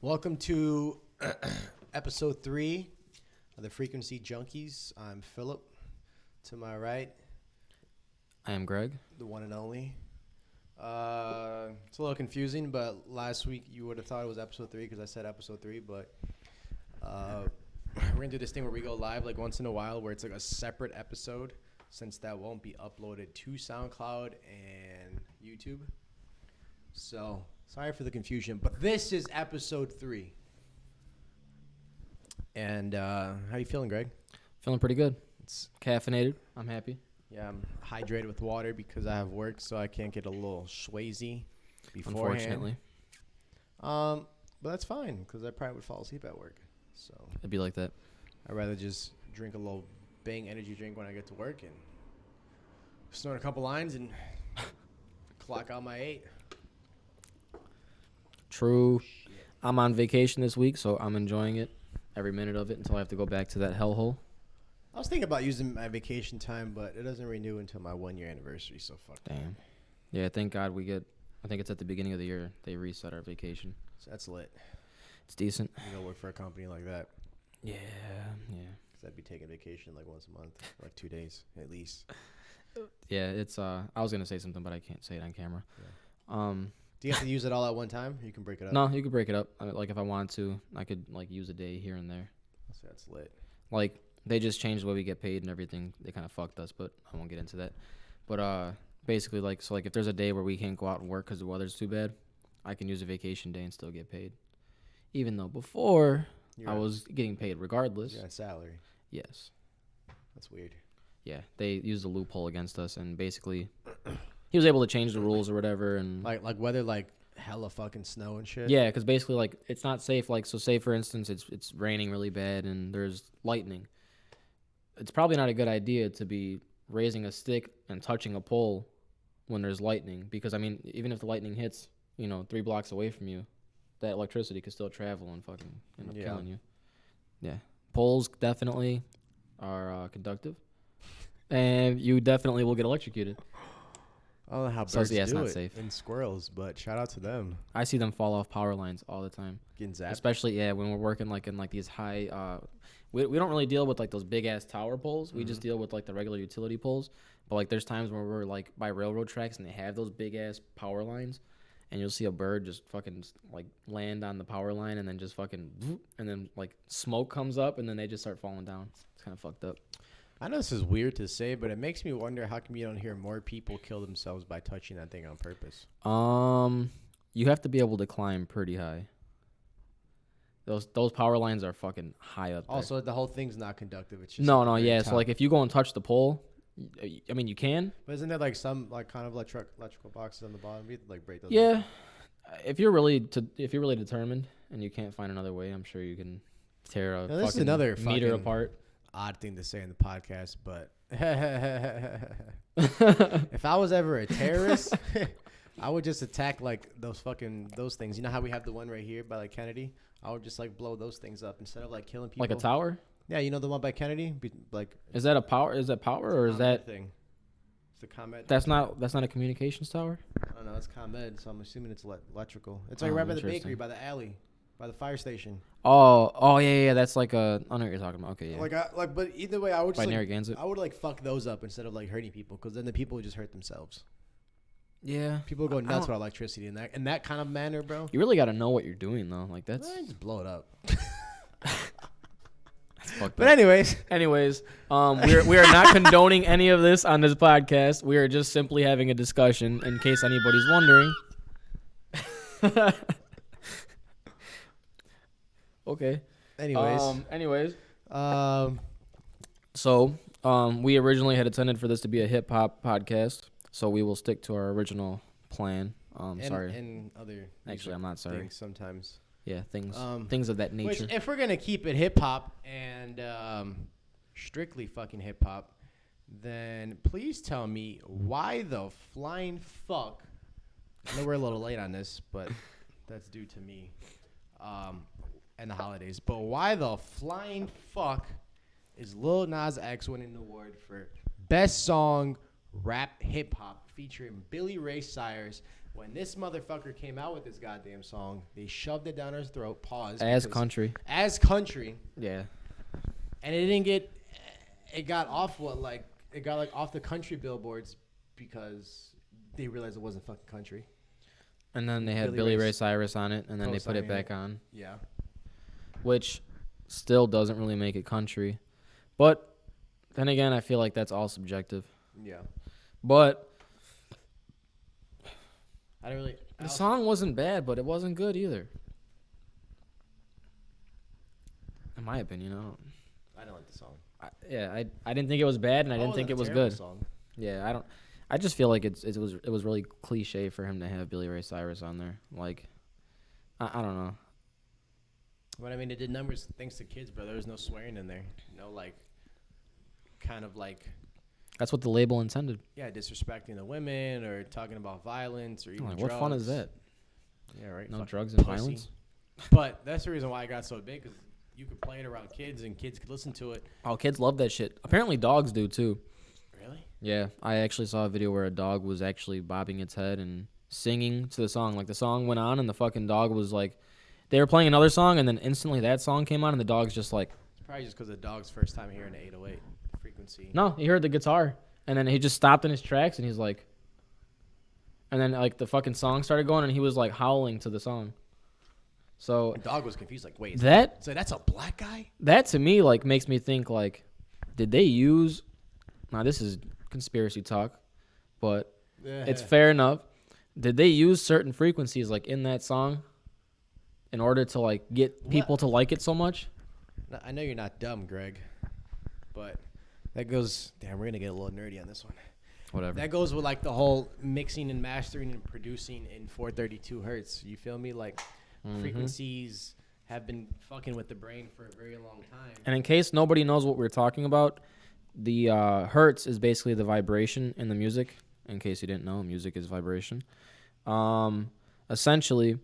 Welcome to episode 3 of the Frequency Junkies. I'm Philip. To my right, I am Greg. the one and only. It's a little confusing, but last week you would have thought it was episode 3 because I said episode 3, but we're going to do this thing where we go live like once in a while where it's like a separate episode since that won't be uploaded to SoundCloud and YouTube. So, sorry for the confusion, but this is episode 3. And how you feeling, Greg? Feeling pretty good. It's Caffeinated. I'm happy. Yeah, I'm hydrated with water because I have work, so I can't get a little schwazy beforehand. Unfortunately. But that's fine because I probably would fall asleep at work. So It'd be like that. I'd rather just drink a little Bang energy drink when I get to work and snort a couple lines and clock out my 8. True. I'm on vacation this week, so I'm enjoying it, every minute of it, until I have to go back to that hellhole. I was thinking about using my vacation time, but it doesn't renew until my 1-year anniversary, so fuck that. Damn. Yeah, thank God I think it's at the beginning of the year, they reset our vacation. So that's lit. It's decent. You know, work for a company like that. Yeah. Because I'd be taking vacation like once a month, for like 2 days at least. Yeah, it's, I was going to say something, but I can't say it on camera. Yeah. Do you have to use it all at one time? Or you can break it up? No, you could break it up. Like, if I wanted to, I could, like, use a day here and there. So that's lit. Like, they just changed the way we get paid and everything. They kind of fucked us, but I won't get into that. But basically, like, so like if there's a day where we can't go out and work because the weather's too bad, I can use a vacation day and still get paid. Even though before I was getting paid regardless. You're on salary. Yes. That's weird. Yeah, they used a loophole against us, and basically he was able to change the rules or whatever. And Like weather, like hella fucking snow and shit. yeah, because basically, like, it's not safe. Like, so say for instance, it's raining really bad and there's lightning. It's probably not a good idea to be raising a stick and touching a pole when there's lightning, because I mean, even if the lightning hits, 3 blocks away from you, that electricity could still travel and fucking end up killing you. Yeah, poles definitely are conductive, and you definitely will get electrocuted. I don't know how So, birds yeah, it's do not it safe. and squirrels, but shout out to them. I see them fall off power lines all the time. Getting zapped. Especially, when we're working like in like these high, we don't really deal with like those big ass tower poles. We just deal with like the regular utility poles. But like there's times where we're like by railroad tracks and they have those big ass power lines, and you'll see a bird just fucking like land on the power line and then just fucking, and then like smoke comes up and then they just start falling down. It's kind of fucked up. I know this is weird to say, but it makes me wonder how come you don't hear more people kill themselves by touching that thing on purpose. You have to be able to climb pretty high. Those power lines are fucking high up there. Also, the whole thing's not conductive. It's just Yeah. top. So like if you go and touch the pole, I mean you can. But isn't there like some like kind of electrical boxes on the bottom? You have to, like break those. Yeah. If you're really determined and you can't find another way, I'm sure you can tear a Now, this is fucking another meter fucking apart. Odd thing to say in the podcast, but if I was ever a terrorist, I would just attack like those things. You know how we have the one right here by like Kennedy? I would just like blow those things up instead of like killing people. Like a tower? Yeah, you know the one by Kennedy? Is that power or is that thing? It's the ComEd. that's not a communications tower? I don't know. It's ComEd, so I'm assuming it's electrical. It's like right by the bakery, by the alley, by the fire station. Oh yeah. That's like I know what you're talking about. Okay, yeah. But either way, I would By just Narragansett. I would like fuck those up instead of like hurting people, because then the people would just hurt themselves. Yeah. People go nuts with electricity in that kind of manner, bro. You really got to know what you're doing though. Like that's Just blow it up. fucked But up. anyways, we are not condoning any of this on this podcast. We are just simply having a discussion in case anybody's wondering. Okay. anyways, So, we originally had intended for this to be a hip hop podcast, so we will stick to our original plan. Sorry. and other Actually, I'm not sorry. things sometimes. Yeah, things of that nature. Which, if we're gonna keep it hip hop and strictly fucking hip hop, then please tell me why the flying fuck. I know we're a little late on this, but that's due to me and the holidays. But why the flying fuck is Lil Nas X winning the award for Best Song Rap Hip Hop featuring Billy Ray Cyrus, When this motherfucker came out with this goddamn song, they shoved it down his throat. Pause. As because- country. As country. Yeah. And it didn't get. It got off it got like off the country billboards because they realized it wasn't fucking country. And then they had Billy Ray Cyrus on it, and then they put it back on. Yeah. Which still doesn't really make it country. But then again, I feel like that's all subjective. Yeah. But I don't really. the song wasn't bad, but it wasn't good either. In my opinion, I don't like the song. I didn't think it was bad, and I didn't think it was good. Song. Yeah, I just feel like it was really cliche for him to have Billy Ray Cyrus on there. Like, I don't know. But I mean, it did numbers thanks to kids, bro. There was no swearing in there. No, like, kind of like. That's what the label intended. Yeah, disrespecting the women or talking about violence or even Like, drugs. what fun is that? Yeah, right. No Fucking drugs and pussy. violence. But that's the reason why it got so big, because you could play it around kids and kids could listen to it. Oh, kids love that shit. Apparently, dogs do too. Really? Yeah, I actually saw a video where a dog was actually bobbing its head and singing to the song. Like, the song went on, and the fucking dog was like, they were playing another song, and then instantly that song came on, and the dog's just like. It's probably just because the dog's first time hearing the 808 frequency. No, he heard the guitar, and then he just stopped in his tracks, and he's like. And then like the fucking song started going, and he was like howling to the song. So The dog was confused, like, wait, so that's a black guy? that to me like makes me think like, did they use? Now this is conspiracy talk, but it's fair enough. Did they use certain frequencies like in that song, in order to like get people to like it so much? No, I know you're not dumb, Greg, but that goes. Damn, we're gonna get a little nerdy on this one. Whatever. That goes with like the whole mixing and mastering and producing in 432 hertz. You feel me? Like frequencies have been fucking with the brain for a very long time. And in case nobody knows what we're talking about, the hertz is basically the vibration in the music. In case you didn't know, music is vibration. Essentially,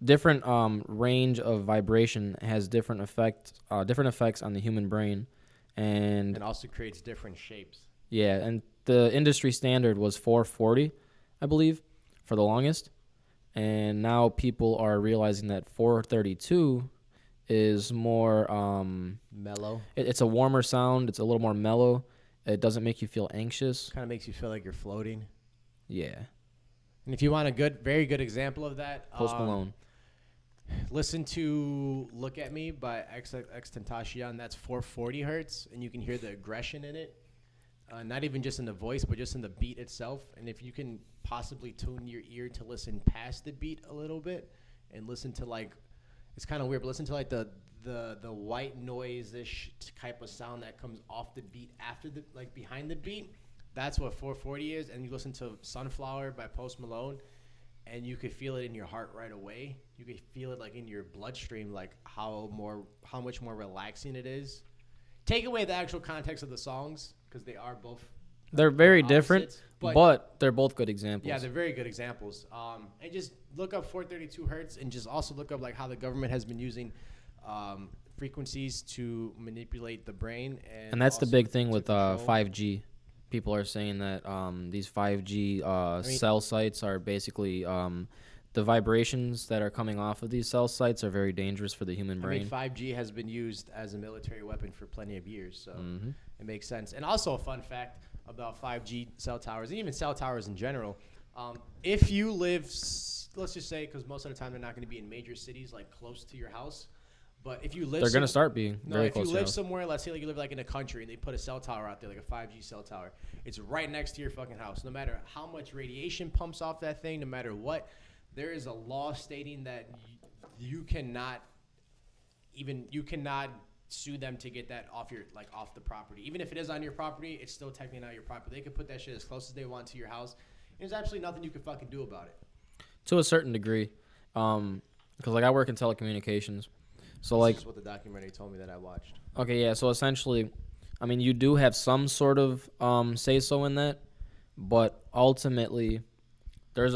different range of vibration has different effects on the human brain, and also creates different shapes. yeah, and the industry standard was 440, I believe, for the longest. And now people are realizing that 432 is more Mellow. it's a warmer sound. It's a little more mellow. It doesn't make you feel anxious. Kind of makes you feel like you're floating. Yeah. And if you want a very good example of that, Post Malone. listen to "Look at Me" by XXXTentacion. That's 440 hertz, and you can hear the aggression in it. Not even just in the voice, but just in the beat itself. And if you can possibly tune your ear to listen past the beat a little bit and listen to like, it's kind of weird, but listen to like the white noise-ish type of sound that comes off the beat after the, like behind the beat. That's what 440 is. And you listen to "Sunflower" by Post Malone, and you could feel it in your heart right away. You could feel it like in your bloodstream, like how much more relaxing it is. Take away the actual context of the songs, because they are both. They're very different, opposites, but they're both good examples. Yeah, they're very good examples. And just look up 432 hertz, and just also look up like how the government has been using frequencies to manipulate the brain. And that's the also big thing to with control. 5G. People are saying that these 5G cell sites are basically the vibrations that are coming off of these cell sites are very dangerous for the human I brain. mean, 5G has been used as a military weapon for plenty of years, so it makes sense. And also a fun fact about 5G cell towers, and even cell towers in general. If you live, let's just say, because most of the time they're not going to be in major cities, like close to your house. But if you live, They're going to start being No, very if you close to live your house. somewhere, let's say like you live like in a country, and they put a cell tower out there, like a 5G cell tower. It's right next to your fucking house. No matter how much radiation pumps off that thing, no matter what, there is a law stating that you cannot sue them to get that off the property. Even if it is on your property, it's still technically not your property. They can put that shit as close as they want to your house. There's absolutely nothing you can fucking do about it. To a certain degree. Because like I work in telecommunications. So This like is what the documentary told me that I watched. okay, yeah, so essentially I mean you do have some sort of say so in that, but ultimately there's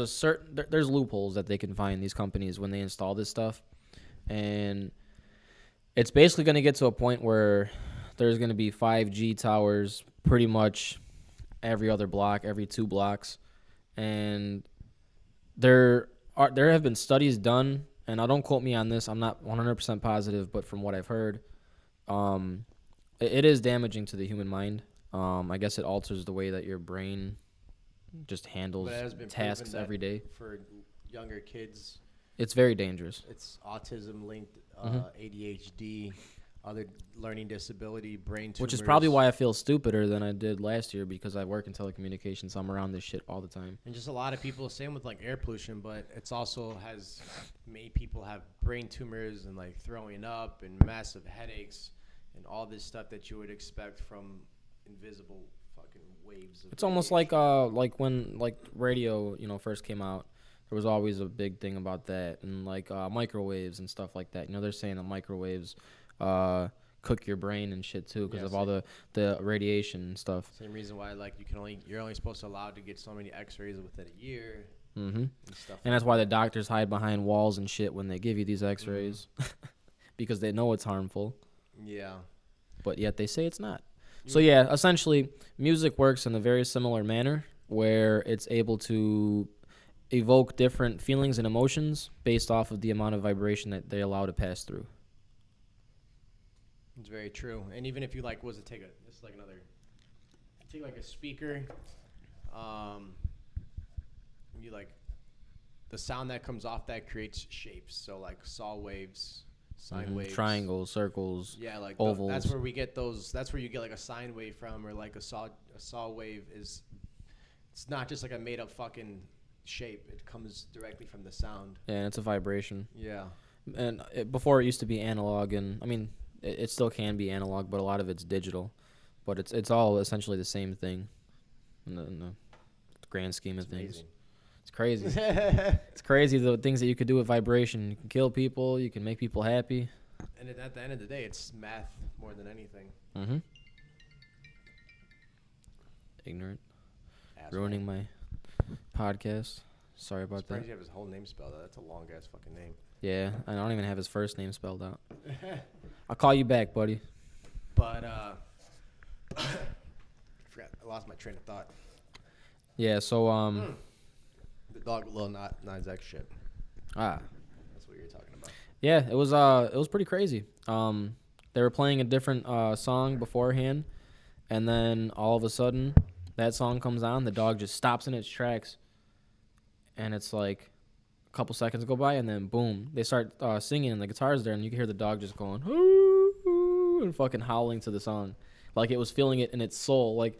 there's loopholes that they can find, these companies, when they install this stuff. And it's basically going to get to a point where there's going to be 5G towers pretty much every other block, every 2 blocks. And there have been studies done, and I don't quote me on this. I'm not 100% positive, but from what I've heard, it is damaging to the human mind. I guess it alters the way that your brain just handles But it has been tasks proven that every day. for younger kids, It's very dangerous. it's autism linked, Mhm. ADHD, other learning disability, brain tumors. Which is probably why I feel stupider than I did last year, because I work in telecommunications, so I'm around this shit all the time. And just a lot of people, same with like air pollution, but it's also has made people have brain tumors and like throwing up and massive headaches and all this stuff that you would expect from invisible fucking waves. Of It's almost radiation. like when like radio, first came out. There was always a big thing about that, and like microwaves and stuff like that. They're saying that microwaves cook your brain and shit too because Yeah, of all the radiation and stuff. Same reason why like you're only supposed to allowed to get so many X-rays within a year Mm-hmm. and stuff. And that's why the doctors hide behind walls and shit when they give you these X-rays, because they know it's harmful, Yeah. but yet they say it's not. So yeah, essentially, music works in a very similar manner where it's able to evoke different feelings and emotions based off of the amount of vibration that they allow to pass through. It's very true. And even if you like this is like another, take like a speaker, you like the sound that comes off that creates shapes. So like saw waves, sine waves, Triangles, circles. yeah, like ovals. that's where we get those. That's where you get like a sine wave from, or like a saw wave is. It's not just like a made up fucking shape. It comes directly from the sound. Yeah, and it's a vibration. Yeah. And before it used to be analog, and I mean, it still can be analog, but a lot of it's digital. But it's all essentially the same thing in the grand scheme of It's things. amazing. It's crazy. It's crazy the things that you could do with vibration. You can kill people. You can make people happy. And at the end of the day, it's math more than anything. Mm-hmm. Ignorant. Asshole. Ruining my podcast. Sorry about Surprised that. you have his whole name spelled out. That's a long ass fucking name. Yeah, I don't even have his first name spelled out. I'll call you back, buddy. But I forgot. I lost my train of thought. Yeah, so The dog Lil Nas X shit. ah, That's what you're talking about. yeah, it was pretty crazy. They were playing a different song beforehand, and then all of a sudden, that song comes on. The dog just stops in its tracks, and it's like a couple seconds go by, and then boom, they start singing, and the guitar's there, and you can hear the dog just going "Hoo," and fucking howling to the song, like it was feeling it in its soul. Like,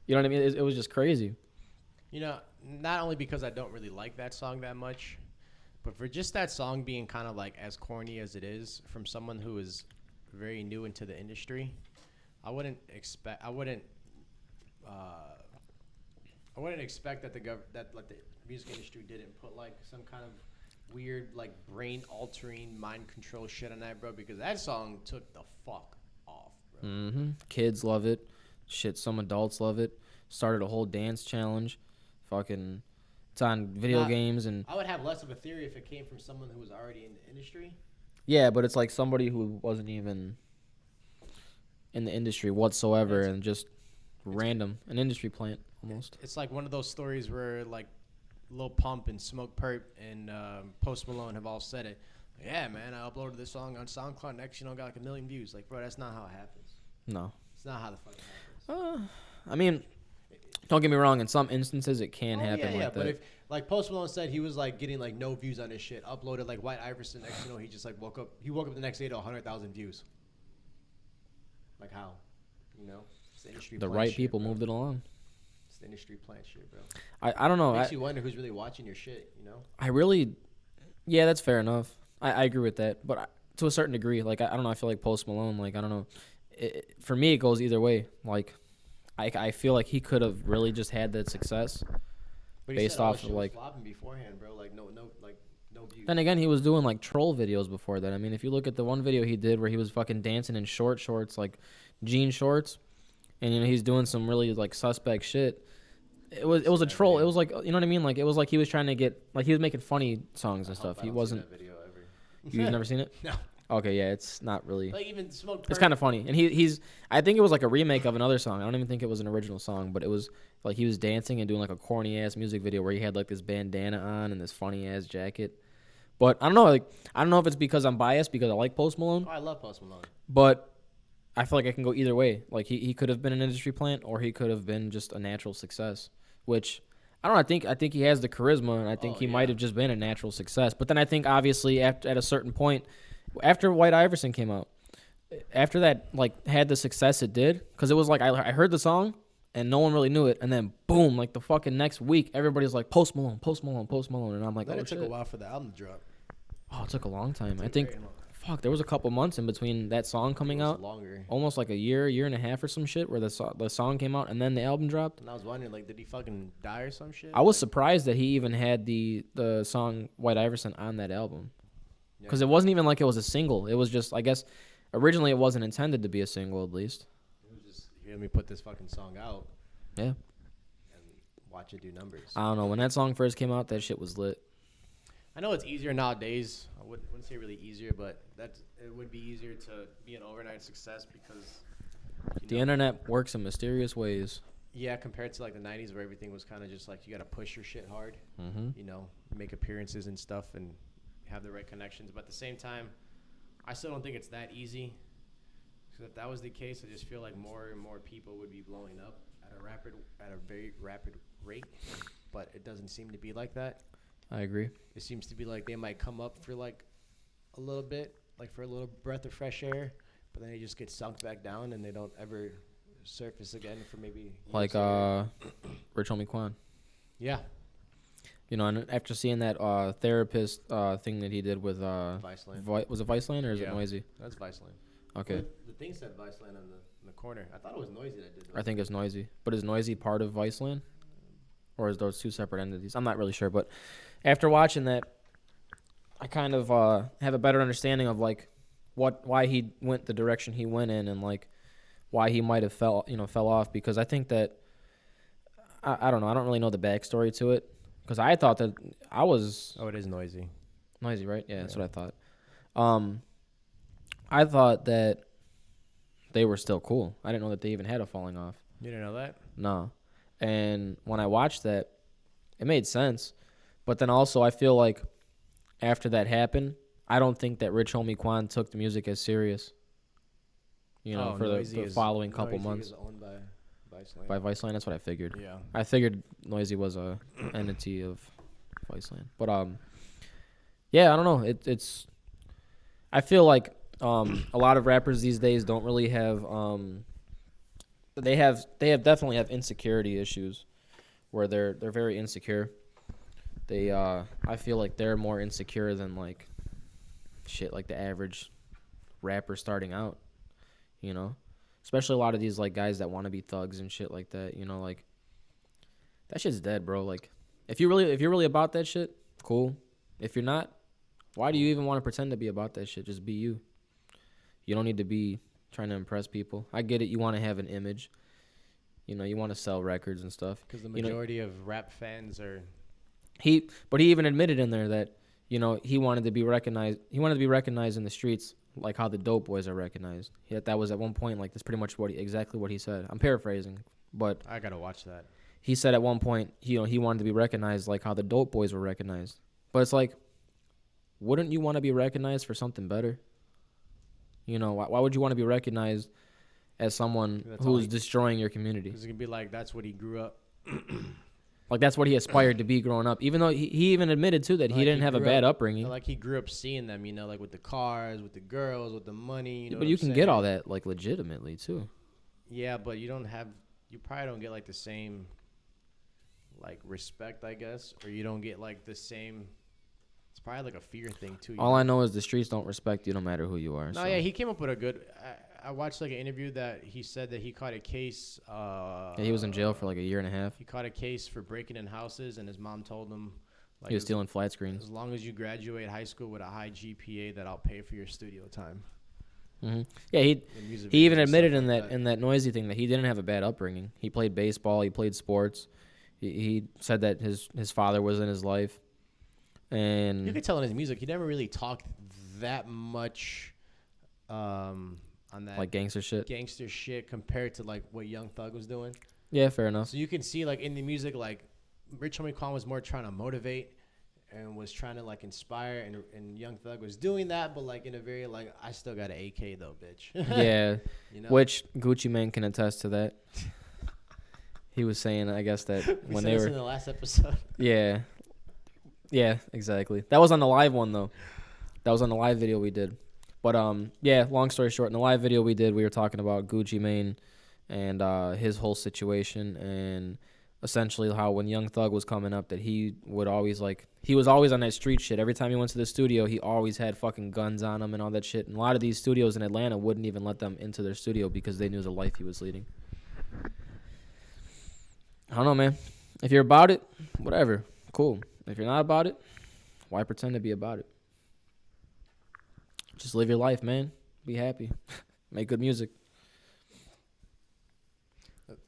you know what I mean? It was just crazy. You know, not only because I don't really like that song that much, but for just that song being kind of like as corny as it is from someone who is very new into the industry, I wouldn't expect that that like the music industry didn't put like some kind of weird like brain altering mind control shit on that, bro, because that song took the fuck off, bro. Mm-hmm. Kids love it. Shit, some adults love it. Started a whole dance challenge. Fucking, it's on video Not- games and I would have less of a theory if it came from someone who was already in the industry. yeah, but it's like somebody who wasn't even in the industry whatsoever and just random, an industry plant almost. It's like one of those stories where like Lil Pump and Smoke Perp and Post Malone have all said it. Yeah, man, I uploaded this song on SoundCloud. Next, got like 1 million views. Like, bro, that's not how it happens. No, It's not how the fuck it happens. I mean, don't get me wrong. In some instances, it can Oh, happen yeah, like but that. if like Post Malone said he was like getting like no views on his shit, uploaded like White Iverson. Next, he just like woke up. He woke up the next day to 100,000 views. Like how? It's the industry. The plant right shit, people bro. moved it along. It's the industry plant shit, bro. I don't know. Makes you wonder who's really watching your shit. I really, yeah, that's fair enough. I agree with that, but to a certain degree, like I don't know. I feel like Post Malone, like I don't know. For me, it goes either way. Like I feel like he could have really just had that success. But Based said all off the of, shit was like- flopping beforehand, bro. Like no views. Then again, he was doing like troll videos before that. I mean, if you look at the one video he did where he was fucking dancing in shorts, like jean shorts, and he's doing some really like suspect shit. It was a troll. It was like, you know what I mean? Like it was like he was trying to get, like he was making funny songs and stuff. He wasn't. That video ever. You've never seen it? No. Okay, yeah, it's not really. Like even Smoke. It's kind of funny, and he's. I think it was like a remake of another song. I don't even think it was an original song, but it was like he was dancing and doing like a corny ass music video where he had like this bandana on and this funny ass jacket. But I don't know, like I don't know if it's because I'm biased because I like Post Malone, Oh, I love Post Malone. but I feel like I can go either way. Like he could have been an industry plant or he could have been just a natural success, which I don't know. I think he has the charisma, and I think he might have just been a natural success. But then I think obviously at a certain point, after White Iverson came out, after that like had the success it did, because it was like I heard the song and no one really knew it, and then boom, like the fucking next week everybody's like Post Malone, Post Malone, Post Malone, and I'm like, Then oh it shit. took a while for the album to drop. Oh, it took a long time. I Took think very long. fuck, there was a couple months in between that song coming It was out, longer. almost like a year and a half or some shit, where the song came out and then the album dropped. And I was wondering, like, did he fucking die or some shit? I was Like, surprised that he even had the song White Iverson on that album, yeah. because it wasn't even like it was a single. It was just, I guess, originally it wasn't intended to be a single, at least. It was just, let me put this fucking song out. Yeah. And watch it do numbers. I don't know. When that song first came out, that shit was lit. I know it's easier nowadays. I wouldn't say really easier, but it would be easier to be an overnight success because The internet works in mysterious ways. Yeah, compared to like the '90s where everything was kind of just like you got to push your shit hard. Mm-hmm. You know, make appearances and stuff and have the right connections. But at the same time, I still don't think it's that easy. Because if that was the case, I just feel like more and more people would be blowing up at a very rapid rate. But it doesn't seem to be like that. I agree. It seems to be like they might come up for like a little bit, like for a little breath of fresh air, but then they just get sunk back down and they don't ever surface again for maybe years Like later. Rich Homie Quan. Yeah, You know, and after seeing that therapist thing that he did with Viceland. was it Viceland or is Yeah. it Noisy? That's Viceland. Okay, The thing said Viceland on the corner. I thought it was Noisy that did that. I think it's Noisy. But is Noisy part of Viceland, or is those two separate entities? I'm not really sure. But after watching that, I kind of have a better understanding of like why he went the direction he went in, and like why he might have fell off, because I think that I don't know. I don't really know the backstory to it, because I thought that I was Oh, it is Noisy. Noisy, right? Yeah, that's Yeah. what I thought. I thought that they were still cool. I didn't know that they even had a falling off. You didn't know that? No. And when I watched that, it made sense. But then also I feel like after that happened, I don't think that Rich Homie Quan took the music as serious. You know, for the following couple Noisy months. is owned by Viceland. By Viceland, that's what I figured. Yeah. I figured Noisy was a entity of Viceland. But yeah, I don't know. It's I feel like a lot of rappers these days don't really have they definitely have insecurity issues where they're very insecure. They I feel like they're more insecure than like shit like the average rapper starting out, you know? Especially a lot of these like guys that want to be thugs and shit like that, you know, like that shit's dead, bro. Like if you're really about that shit, cool. If you're not, why do you even want to pretend to be about that shit? Just be you. You don't need to be trying to impress people. I get it. You want to have an image. You know, you want to sell records and stuff. Because the You know- majority of rap fans are. But he even admitted in there that, you know, he wanted to be recognized. He wanted to be recognized in the streets like how the Dope Boys are recognized. That was at one point, like, that's pretty much exactly what he said. I'm paraphrasing, but I gotta watch that. he said at one point, he wanted to be recognized like how the Dope Boys were recognized. But it's like, wouldn't you want to be recognized for something better? You know, why would you want to be recognized as someone That's all who's he- destroying your community? Because it can be like that's what he grew up. Like, that's what he aspired to be growing up. Even though he even admitted, too, that he Like, didn't he have a grew bad up- upbringing. Like he grew up seeing them, you know, like with the cars, with the girls, with the money. You know But what you I'm can get saying? all that, like, legitimately, too. Yeah, but you probably don't get like the same, like respect, I guess, or you don't get like the same. It's probably like a fear thing too. All I know is the streets don't respect you no matter who you are. No, so. yeah, he came up with a good. I watched like an interview that he said that he caught a case. Yeah, he was in jail for like a year and a half. He caught a case for breaking in houses, and his mom told him, like, He was stealing flat screens. as long as you graduate high school with a high GPA, that I'll pay for your studio time. Yeah, and music he videos even and admitted stuff in like that Noisy thing that he didn't have a bad upbringing. He played baseball. He played sports. He said that his father was in his life, and You could tell in his music he never really talked that much on that Like gangster shit. gangster shit compared to like what Young Thug was doing. Yeah, fair enough. So you can see like in the music, like Rich Homie Quan was more trying to motivate and was trying to like inspire, and Young Thug was doing that, but like in a very like I still got an AK though, bitch. Yeah, you know. which Gucci Mane can attest to that. He was saying, I guess, that We when said they this were, in the last episode. yeah, yeah, exactly. That was on the live one though. That was on the live video we did. But yeah. Long story short, in the live video we did, we were talking about Gucci Mane and his whole situation, and essentially how when Young Thug was coming up, that he would always he was always on that street shit. Every time he went to the studio, he always had fucking guns on him and all that shit. And a lot of these studios in Atlanta wouldn't even let them into their studio because they knew the life he was leading. I don't know, man. If you're about it, whatever, cool. If you're not about it, why pretend to be about it? Just live your life, man. Be happy. Make good music.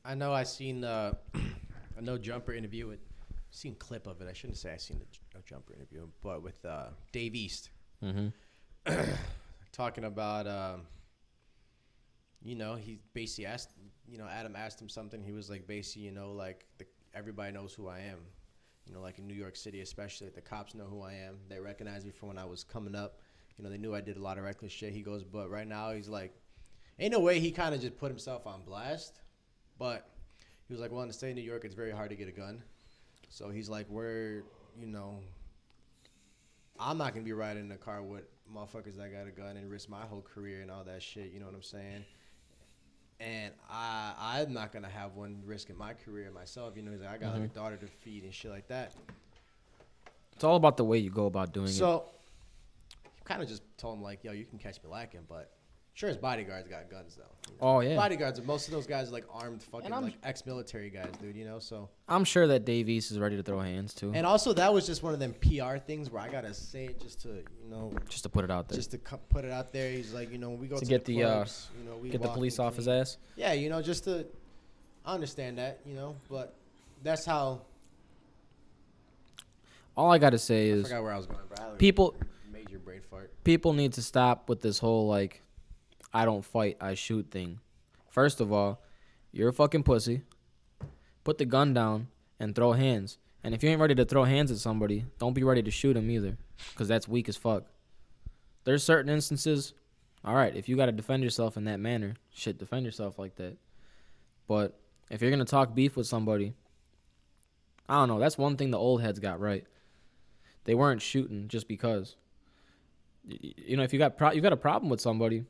I know I seen a No Jumper interview with, seen a clip of it. I shouldn't say I seen the No Jumper interview, but with Dave East Mm-hmm. talking about, he basically asked, Adam asked him something. He was like, basically, like everybody knows who I am. Like in New York City, especially, the cops know who I am. They recognize me from when I was coming up. They knew I did a lot of reckless shit. He goes, but right now he's like, ain't no way he kind of just put himself on blast. But he was like, well, in the state of New York, it's very hard to get a gun. So he's like, I'm not going to be riding in a car with motherfuckers that got a gun and risk my whole career and all that shit. You know what I'm saying? And I'm not going to have one risking my career myself. He's like, I got like a daughter to feed and shit like that. It's all about the way you go about doing it. So he kind of just told him, like, yo, you can catch me lacking, but sure, his bodyguards got guns, though. Oh, yeah. Bodyguards, most of those guys are, like, armed fucking, And like, ex-military guys, dude, so. I'm sure that Dave East is ready to throw hands, too. And also, that was just one of them PR things where I got to say it just to, Just to put it out there. just to put it out there. He's like, when we go to get the the, clubs, we Get the walk police and off his clean. ass. Yeah, just to, I understand that, but that's how. All I got to say I is forgot where I was going, bro. people Major brain fart. people need to stop with this whole, like, I don't fight, I shoot thing. First of all, you're a fucking pussy. Put the gun down and throw hands. And if you ain't ready to throw hands at somebody, don't be ready to shoot him either, because that's weak as fuck. There's certain instances, all right, if you got to defend yourself in that manner, shit, defend yourself like that. But if you're going to talk beef with somebody, I don't know, that's one thing the old heads got right. They weren't shooting just because. If you got a problem with somebody,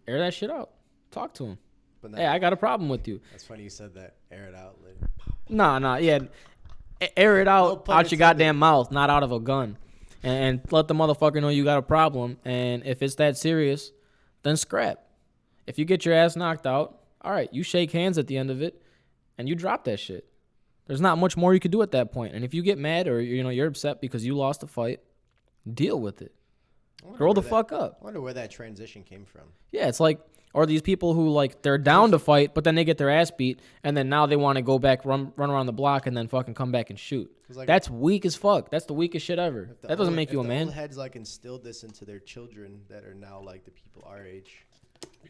air that shit out. Talk to him. But Hey, I got a problem with you. That's funny you said that. Air it out later. Nah, yeah. Air it No out pun out your intended. goddamn mouth, not out of a gun. And let the motherfucker know you got a problem. And if it's that serious, then scrap. If you get your ass knocked out, all right, you shake hands at the end of it, and you drop that shit. There's not much more you could do at that point. And if you get mad or you're upset because you lost a fight, deal with it. Grow the fuck up. I wonder where that transition came from. Yeah, it's like, or these people who, like, they're down to fight, but then they get their ass beat, and then now they want to go back, run around the block, and then fucking come back and shoot. Like, That's weak as fuck. That's the weakest shit ever. That doesn't make you a man. Old heads like instilled this into their children that are now like the people our age.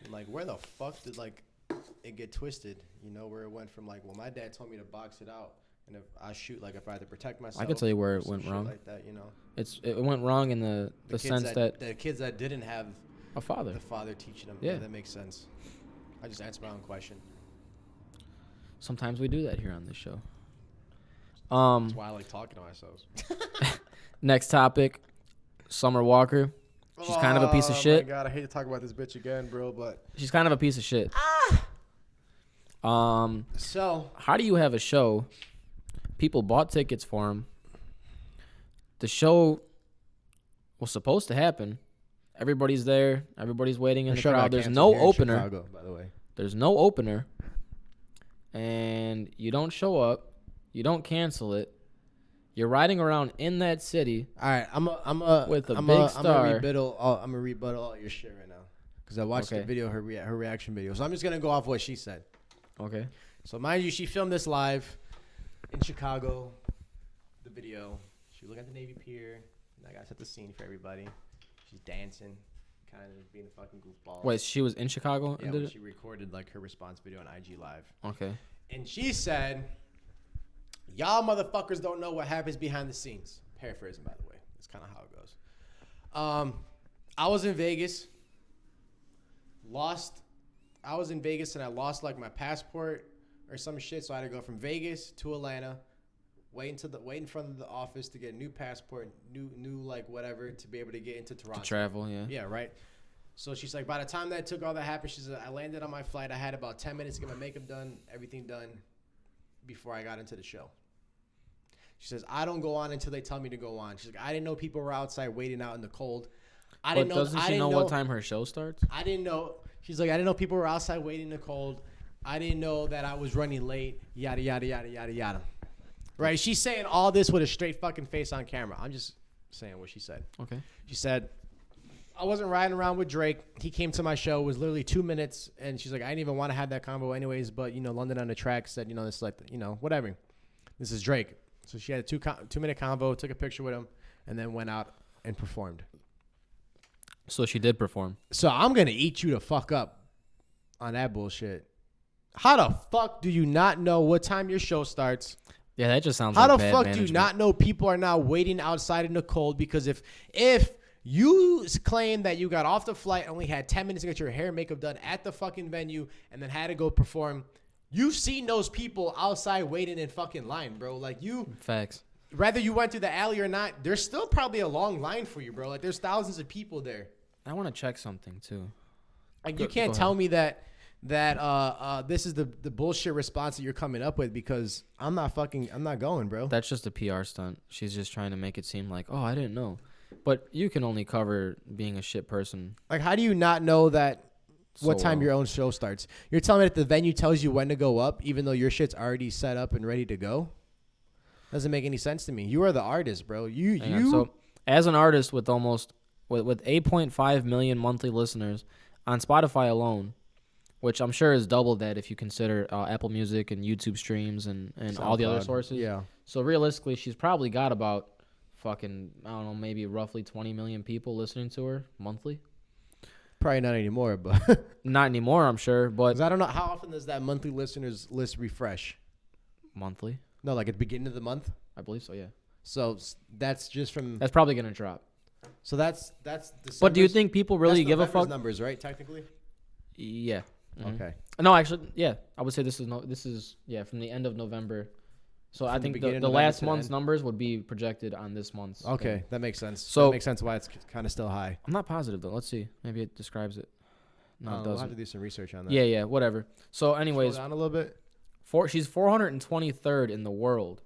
Like, where the fuck did like it get twisted? Where it went from like, well, my dad told me to box it out, and if I shoot, like, if I had to protect myself, I could tell you where or it some went shit wrong. Like that, It went wrong in the kids sense that the kids that didn't have a father. the father teaching them. Yeah. That makes sense. I just answered my own question. Sometimes we do that here on this show. That's why I like talking to ourselves. Next topic, Summer Walker. She's kind of a piece of shit. Oh my god, I hate to talk about this bitch again, bro. But She's kind of a piece of shit. so How do you have a show? People bought tickets for him. The show was supposed to happen. Everybody's there. Everybody's waiting in the crowd. There's no opener. Chicago, by the way. There's no opener. And you don't show up. You don't cancel it. You're riding around in that city. All right, I'm With a I'm big I'm star. gonna rebuttal all your shit right now because I watched the Okay. video, her reaction video. So I'm just gonna go off what she said. Okay. So mind you, she filmed this live in Chicago. The video. She was looking at the Navy Pier. And I got to set the scene for everybody. She's dancing. kind of being a fucking goofball. Wait, she was in Chicago Yeah, and did when it? she recorded like her response video on IG Live. Okay. And she said, y'all motherfuckers don't know what happens behind the scenes. Paraphrasing, by the way. That's kind of how it goes. I was in Vegas. I was in Vegas and I lost like my passport or some shit. So I had to go from Vegas to Atlanta, wait in front of the office to get a new passport, new like whatever, to be able to get into Toronto. To travel, yeah. Yeah, right. So she's like, by the time that took all that happened, she said, I landed on my flight. I had about 10 minutes to get my makeup done, everything done before I got into the show. She says, I don't go on until they tell me to go on. She's like, I didn't know people were outside waiting out in the cold. Doesn't she know what time her show starts? I didn't know. She's like, I didn't know people were outside waiting in the cold. I didn't know that I was running late. Yada, yada, yada, yada, yada. Right? She's saying all this with a straight fucking face on camera. I'm just saying what she said. Okay. She said, I wasn't riding around with Drake. He came to my show. It was literally 2 minutes. And she's like, I didn't even want to have that convo anyways. But, London on the Track said, this is like, whatever. This is Drake. So she had a 2-minute convo, took a picture with him, and then went out and performed. So she did perform. So I'm going to eat you the fuck up on that bullshit. How the fuck do you not know what time your show starts? Yeah, that just sounds How like the bad fuck management. do you not know people are now waiting outside in the cold? Because if you claim that you got off the flight, only had 10 minutes to get your hair and makeup done at the fucking venue, and then had to go perform, you've seen those people outside waiting in fucking line, bro. Like Facts. whether you went through the alley or not, there's still probably a long line for you, bro. Like there's thousands of people there. I want to check something too. Like you can't tell me that this is the bullshit response that you're coming up with, because I'm not going, bro. That's just a PR stunt. She's just trying to make it seem like, oh, I didn't know. But you can only cover being a shit person. Like, how do you not know that what time your own show starts? You're telling me that the venue tells you when to go up, even though your shit's already set up and ready to go? Doesn't make any sense to me. You are the artist, bro. So, as an artist with 8.5 million monthly listeners on Spotify alone, which I'm sure is double that if you consider Apple Music and YouTube streams and all the other sources. Yeah. So realistically, she's probably got about fucking, I don't know, maybe roughly 20 million people listening to her monthly. Probably not anymore, but Not anymore, I'm sure, but 'cause I don't know how often does that monthly listeners list refresh? monthly, No, like at the beginning of the month. I believe so, yeah. So that's just from. That's probably gonna drop. So that's. But do you think people really give a November's fuck? Numbers, right? Technically. Yeah. Mhm. Okay. No, actually, yeah. I would say this is from the end of November. So I From the think beginning the of November last to the month's end? numbers would be projected on this month's. Okay, thing. that makes sense. So- that makes sense why it's kind of still high. I'm not positive though. Let's see. Maybe it describes it. No, it We'll have doesn't. to do some research on that. Yeah, whatever. So, anyways, Scroll down a little bit. she's 423rd in the world.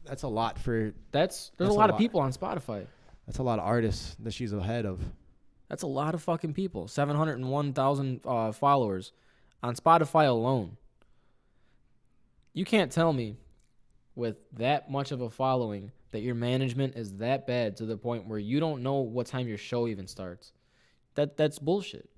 That's a lot for. There's That's a a lot of lot. people on Spotify. That's a lot of artists that she's ahead of. That's a lot of fucking people. 701,000 followers on Spotify alone. You can't tell me with that much of a following that your management is that bad to the point where you don't know what time your show even starts. That's bullshit.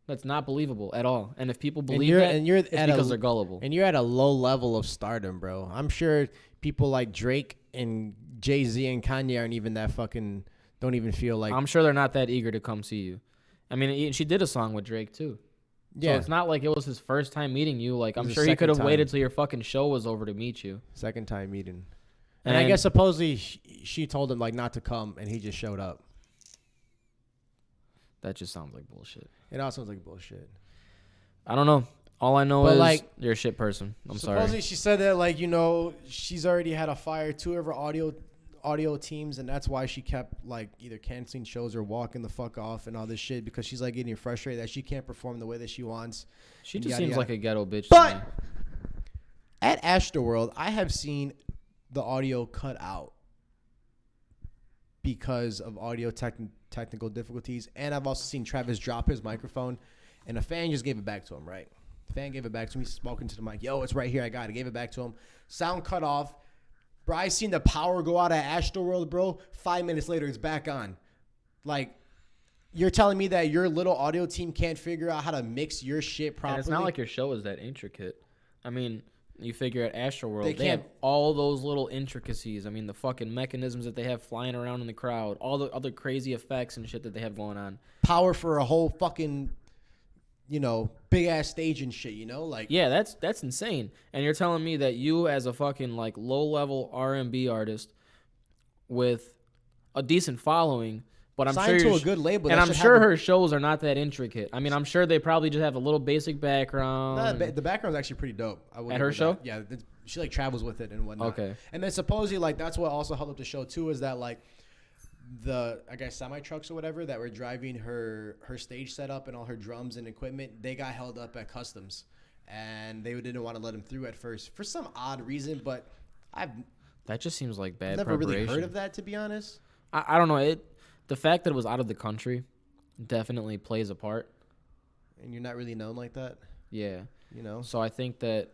That's not believable at all. And if people believe that, it's because they're gullible. And you're at a low level of stardom, bro. I'm sure people like Drake and Jay-Z and Kanye aren't even that fucking. Don't even feel like. I'm sure they're not that eager to come see you. I mean, she did a song with Drake too. Yeah. So it's not like it was his first time meeting you. Like, I'm was sure his he could have second waited time. till your fucking show was over to meet you. Second time meeting. And I guess supposedly she told him like not to come, and he just showed up. that just sounds like bullshit. It all sounds like bullshit. I don't know. All I know But, is like, you're a shit person. I'm Supposedly sorry. she said that like she's already had to fire 2 of her audio teams, and that's why she kept like either canceling shows or walking the fuck off and all this shit, because she's like getting frustrated that she can't perform the way that she wants. She and just yada, seems yada. like a ghetto bitch But- to me. At Astroworld, I have seen the audio cut out because of audio technical difficulties, and I've also seen Travis drop his microphone, and a fan just gave it back to him, right? The fan gave it back to him. He spoke into the mic. Yo, it's right here. I got it. Gave it back to him. Sound cut off. Bro, I seen the power go out at Astroworld, bro. 5 minutes later, it's back on. Like, you're telling me that your little audio team can't figure out how to mix your shit properly? And it's not like your show is that intricate. I mean, you figure at Astroworld, They they have can't- all those little intricacies. I mean, the fucking mechanisms that they have flying around in the crowd, all the other crazy effects and shit that they have going on. Power for a whole fucking, big ass stage and shit. Like Yeah, that's insane. And you're telling me that you, as a fucking like low level R&B artist with a decent following, but I'm signed sure to a good label, and that I'm should sure have her shows are not that intricate. I mean, I'm sure they probably just have a little basic background. the background's actually pretty dope. I will At give her her show? that. Yeah, she like travels with it and whatnot. Okay. And then supposedly like that's what also helped up the show too, is that like the semi trucks or whatever that were driving her stage setup and all her drums and equipment, they got held up at customs, and they didn't want to let them through at first for some odd reason. But I've That just seems like bad never preparation. really heard of that, to be honest. I don't know. The fact that it was out of the country definitely plays a part. And you're not really known like that, Yeah. So I think that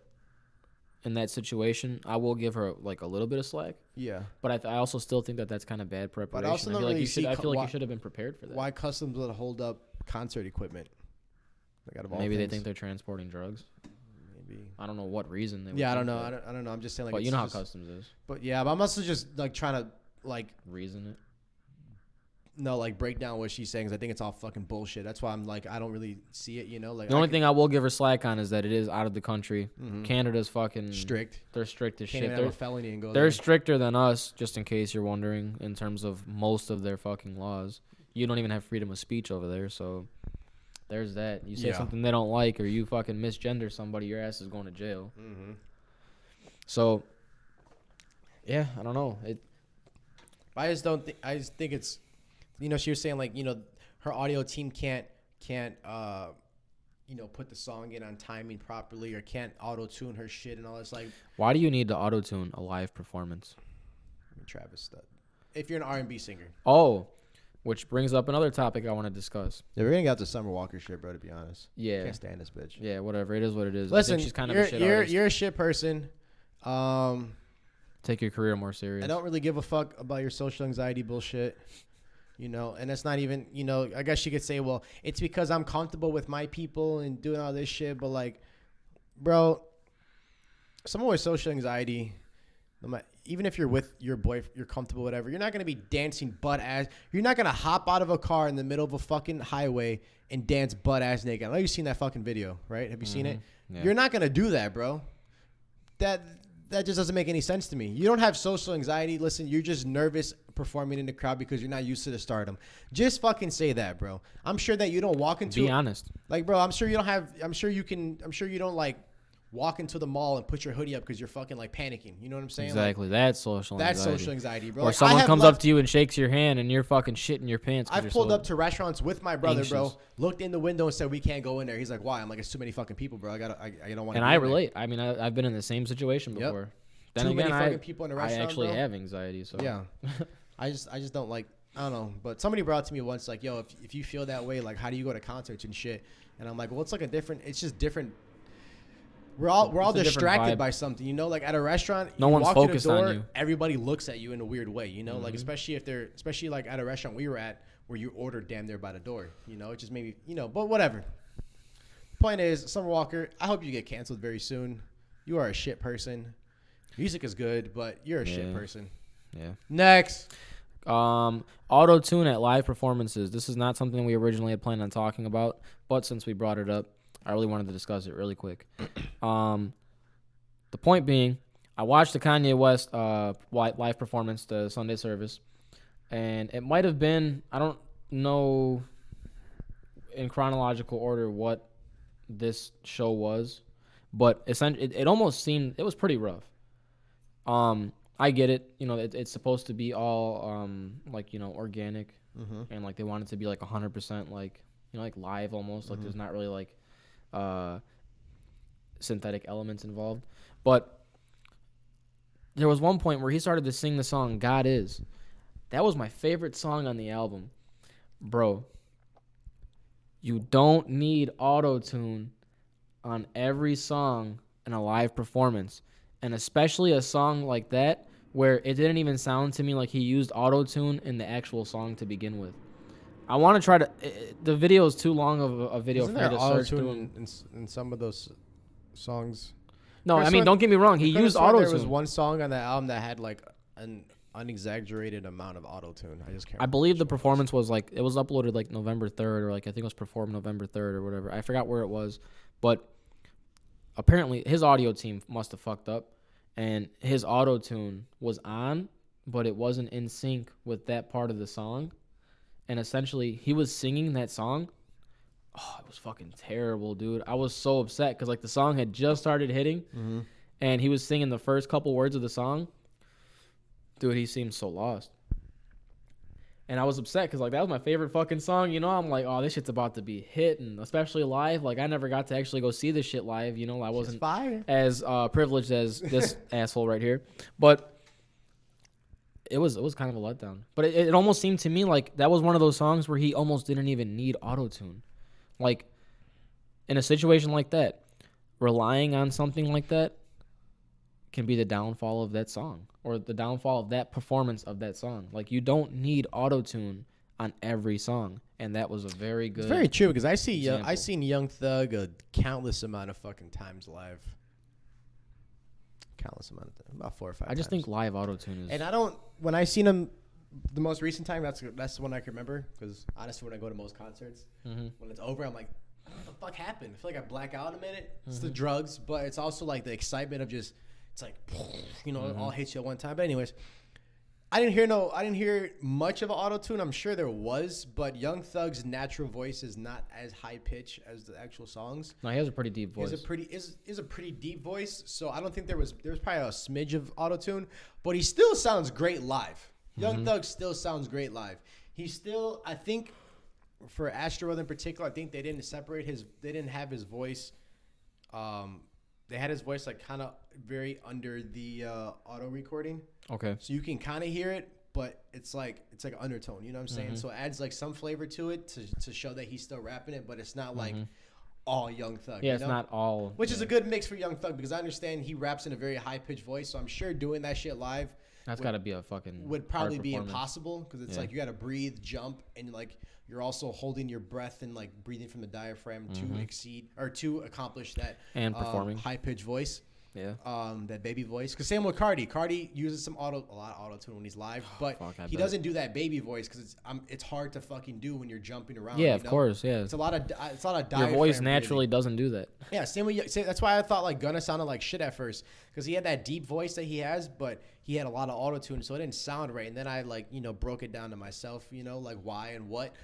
in that situation, I will give her like a little bit of slack. yeah. But I also still think that that's kind of bad preparation. also I don't feel like really you should. see I feel like why- you should have been prepared for that. Why customs would hold up concert equipment? Like out of all Maybe they things. think they're transporting drugs. Maybe. I don't know what reason they. Would Yeah, I don't think know. that. I don't know. I'm just saying like. But it's you know how just- customs is. But yeah, but I'm also just like trying to like Reason it. break down what she's saying, 'cause I think it's all fucking bullshit. That's why I'm like I don't really see it. Like The only thing I will give her slack on is that it is out of the country. Mhm. Canada's fucking strict. They're strict as Can't shit. even have They're a felony and go They're there. stricter than us, just in case you're wondering, in terms of most of their fucking laws. You don't even have freedom of speech over there, so there's that. You say Yeah. something they don't like, or you fucking misgender somebody, your ass is going to jail. Mm-hmm. So, yeah, I don't know. I just don't think. I just think it's, she was saying like her audio team can't put the song in on timing properly, or can't auto tune her shit and all this. Like Why do you need to auto tune a live performance? Travis Stud. If you're an R&B singer. Oh, which brings up another topic I want to discuss. Yeah, we're gonna get out the Summer Walker shit, bro. To be honest, Yeah, can't stand this bitch. yeah, whatever. It is what it is. I Listen, think she's kind of a shit artist. you're a shit person. Take your career more serious. I don't really give a fuck about your social anxiety bullshit, and it's not even, I guess you could say, well, it's because I'm comfortable with my people and doing all this shit, but like, bro, someone with social anxiety, even if you're with your boyfriend, you're comfortable, whatever, you're not going to be dancing butt ass. You're not going to hop out of a car in the middle of a fucking highway and dance butt ass naked. I know you've seen that fucking video, right? Have you seen it? Yeah. You're not going to do that, bro. That just doesn't make any sense to me. You don't have social anxiety. Listen, you're just nervous performing in the crowd because you're not used to the stardom. Just fucking say that, bro. I'm sure that you don't walk into Be honest. like, bro, I'm sure you don't like walk into the mall and put your hoodie up because you're fucking like panicking. You know what I'm saying? Exactly. That's social Like, anxiety. that's social anxiety, bro. Or Like, someone I have comes up left- to you and shakes your hand and you're fucking shitting your pants. I've pulled up to restaurants with my brother, bro. anxious. Looked in the window and said, "We can't go in there." He's like, "Why?" I'm like, "It's too many fucking people, bro. I don't want to." And I relate. I mean, I've been in the same situation Yep. before. Then Too again, many fucking people in a I restaurant, actually bro. have anxiety. So Yeah. I just don't like. I don't know. But somebody brought it to me once, like, "Yo, if you feel that way, like, how do you go to concerts and shit?" And I'm like, "Well, it's like a different. It's just different." We're all It's a different distracted vibe. by something, like at a restaurant. No you one's walk through the focused on door, you. Everybody looks at you in a weird way, like Mhm. especially like at a restaurant we were at where you ordered damn near by the door, it just made me, but whatever. Point is, Summer Walker, I hope you get canceled very soon. You are a shit person. Music is good, but you're a shit Yeah. person. yeah. Next. Auto tune at live performances. This is not something we originally had planned on talking about, but since we brought it up, I really wanted to discuss it really quick. The point being, I watched the Kanye West live performance, the Sunday service, and it might have been, I don't know in chronological order what this show was, but essentially it almost seemed, it was pretty rough. I get it, it's supposed to be all like, organic, and like they want it to be like 100% like, like live almost, like there's not really like synthetic elements involved. But there was one point where he started to sing the song God Is. That was my favorite song on the album. Bro, you don't need auto-tune on every song in a live performance. And especially a song like that where it didn't even sound to me like he used auto-tune in the actual song to begin with. I want to try to... the video is too long of a video Isn't for there me to search through. auto-tune in some of those songs? No, I Could've mean, sworn- don't get me wrong. He Could've used sworn auto There was tune. one song on that album that had like an unexaggerated amount of auto tune. I just can't. I believe the performance was like it was uploaded like November 3rd or like I think it was performed November 3rd or whatever. I forgot where it was, but apparently his audio team must have fucked up, and his auto tune was on, but it wasn't in sync with that part of the song, and essentially he was singing that song. Oh, it was fucking terrible, dude. I was so upset because like the song had just started hitting, and he was singing the first couple words of the song. Dude, he seemed so lost. And I was upset because, like, that was my favorite fucking song. You know, I'm like, oh, this shit's about to be hit. And especially live. Like, I never got to actually go see this shit live. You know, I wasn't fire. as privileged as this asshole right here. But it was kind of a letdown. But it almost seemed to me like that was one of those songs where he almost didn't even need auto-tune. Like, in a situation like that, relying on something like that can be the downfall of that song or the downfall of that performance of that song. Like, you don't need auto-tune on every song, and that was a very good. It's very true because I example. seen Young Thug a countless amount of fucking times live. Countless amount of times, about 4 or 5. I just think live auto-tune is. And I don't. When I seen him, the most recent time, that's the one I can remember. Because honestly, when I go to most concerts, when it's over, I'm like, what the fuck happened? I feel like I black out in a minute. It's the drugs, but it's also like the excitement of just. It's like, you know, it all hits you at one time. But anyways, I didn't hear much of an auto tune. I'm sure there was, but Young Thug's natural voice is not as high pitch as the actual songs. No, he has a pretty deep voice. He has a pretty deep voice. So I don't think there was probably a smidge of auto tune, but he still sounds great live. Young Thug still sounds great live. He still, I think, for Astroworld in particular, I think they didn't have his voice. They had his voice like kind of very under the auto recording. Okay. So you can kind of hear it, but it's like an undertone. You know what I'm saying? So it adds like some flavor to it to show that he's still rapping it, but it's not like all Young Thug. Yeah, you it's know? not all. Which is a good mix for Young Thug because I understand he raps in a very high pitched voice. So I'm sure doing that shit live That's got to be a fucking. would probably hard be performance. impossible because it's like you got to breathe, jump, and like you're also holding your breath and like breathing from the diaphragm to accomplish that And performing. high pitched voice. Yeah. That baby voice. Because same with Cardi. Cardi uses a lot of auto tune when he's live, but he doesn't do that baby voice because it's hard to fucking do when you're jumping around. Yeah, you of know? course. Yeah. It's a lot of diaphragm. Your voice breathing. naturally doesn't do that. Yeah, that's why I thought like Gunna sounded like shit at first because he had that deep voice that he has, but he had a lot of auto tune, so it didn't sound right. And then I like broke it down to myself, like why and what,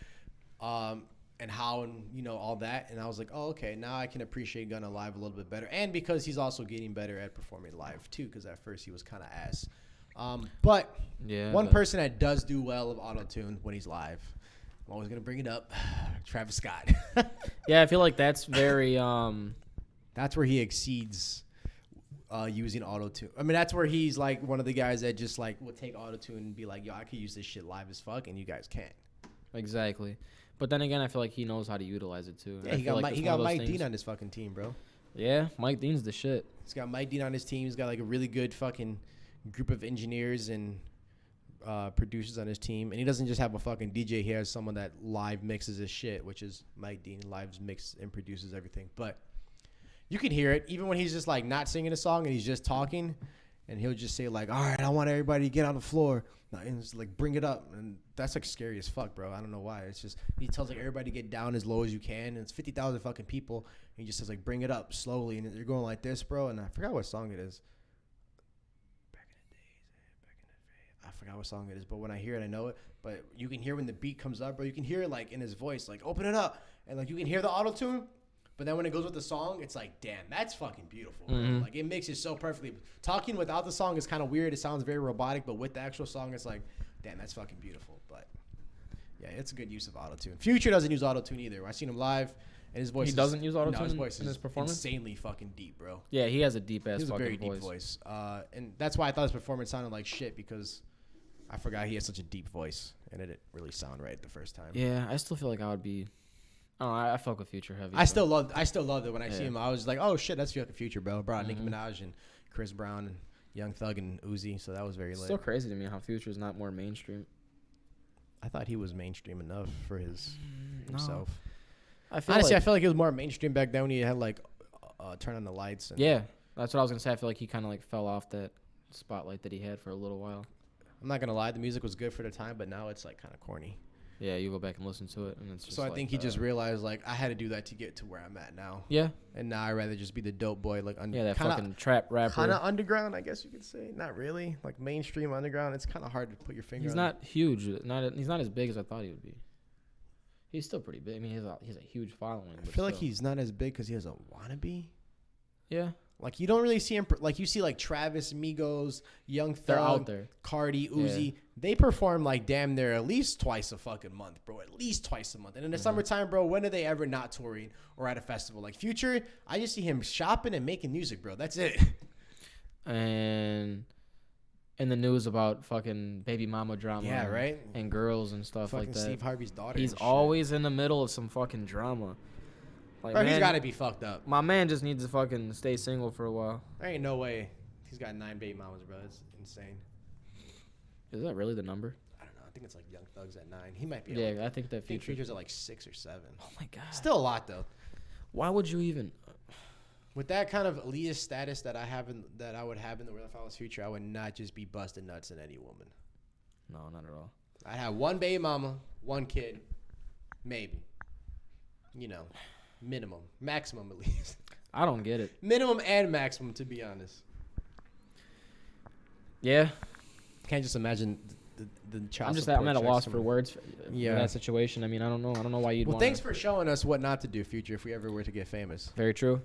and how and all that. And I was like, oh okay, now I can appreciate Gunna live a little bit better, and because he's also getting better at performing live too. Because at first he was kind of ass. But one person that does do well of auto tune when he's live. I'm always gonna bring it up, Travis Scott. Yeah, I feel like that's very. That's where he exceeds using auto-tune. I mean, that's where he's like one of the guys that just like will take auto-tune and be like, yo, I could use this shit live as fuck and you guys can't. Exactly. But then again, I feel like he knows how to utilize it too. Yeah, he got Mike Dean on his fucking team, bro. Yeah, Mike Dean's the shit. He's got Mike Dean on his team. He's got like a really good fucking group of engineers and producers on his team. And he doesn't just have a fucking DJ. He has someone that live mixes his shit, which is Mike Dean. Live mixes and produces everything. But you can hear it even when he's just like not singing a song and he's just talking, and he'll just say like, "All right, I want everybody to get on the floor," and just like bring it up, and that's like scary as fuck, bro. I don't know why. It's just he tells like everybody to get down as low as you can, and it's 50,000 fucking people, and he just says like, "Bring it up slowly," and you're going like this, bro. And I forgot what song it is. Back in the days, I forgot what song it is, but when I hear it, I know it. But you can hear when the beat comes up, bro. You can hear it like in his voice, like "Open it up," and like you can hear the auto tune. But then when it goes with the song, it's like, damn, that's fucking beautiful, bro. Like, it mixes so perfectly. Talking without the song is kind of weird. It sounds very robotic. But with the actual song, it's like, damn, that's fucking beautiful. But, yeah, it's a good use of auto-tune. Future doesn't use auto-tune either. I seen him live, and his voice doesn't use auto-tune his voice in his performance? insanely fucking deep, bro. Yeah, he has a deep-ass He has a fucking very voice. deep voice. And that's why I thought his performance sounded like shit, because I forgot he has such a deep voice, and it didn't really sound right the first time. Yeah, I still feel like I would be... I don't know, I fuck with Future heavy. I still loved it when I see him. I was like, oh shit, that's Future, bro. Brought Nicki Minaj and Chris Brown and Young Thug and Uzi, so that was very lit. Still crazy to me how Future's not more mainstream. I thought he was mainstream enough for himself. I feel Honestly, like, I feel like he was more mainstream back then when he had like Turn on the Lights. And yeah, That's what I was gonna say. I feel like he kind of like fell off that spotlight that he had for a little while. I'm not gonna lie, the music was good for the time, but now it's like kind of corny. Yeah, you go back and listen to it, and it's just So I like, think he just realized like I had to do that to get to where I'm at now, yeah, and now I'd rather just be the dope boy, like yeah, that kinda, fucking trap rapper. kind of underground, I guess you could say. Not really, like mainstream underground. It's kind of hard to put your finger. He's on not huge. He's not as big as I thought he would be. He's still pretty big. I mean, he has a huge following. I feel like he's not as big because he has a wannabe. Yeah, Like you don't really see him. Like you see like Travis, Migos, Young they're Thug, out there. Cardi, Uzi. They perform like damn near at least twice a fucking month, bro. At least twice a month. And in the summertime, bro, when are they ever not touring or at a festival? Like Future, I just see him shopping and making music, bro. That's it. And in the news about fucking baby mama drama. Yeah, right. And girls and stuff Fucking like that. Steve Harvey's daughter. He's and shit. always in the middle of some fucking drama. Like, Bro, man, he's got to be fucked up. my man just needs to fucking stay single for a while. There ain't no way he's got 9 baby mamas, bro. It's insane. Is that really the number? I don't know. I think it's like Young Thug's at 9. He might be. Yeah, Like, I think that I think Future. Future's at like 6 or 7. Oh my god. Still a lot though. Why would you even? With that kind of elitist status that I would have in the world if I was Future, I would not just be busting nuts in any woman. No, not at all. I'd have 1 baby mama, 1 kid, maybe. You know, minimum, maximum at least. I don't get it. Minimum and maximum, to be honest. Yeah, Can't just imagine the child. I'm at a loss checks for from- words for Yeah. that situation. I mean, I don't know why you'd Well, want. thanks for showing us what not to do, Future, if we ever were to get famous, Very true.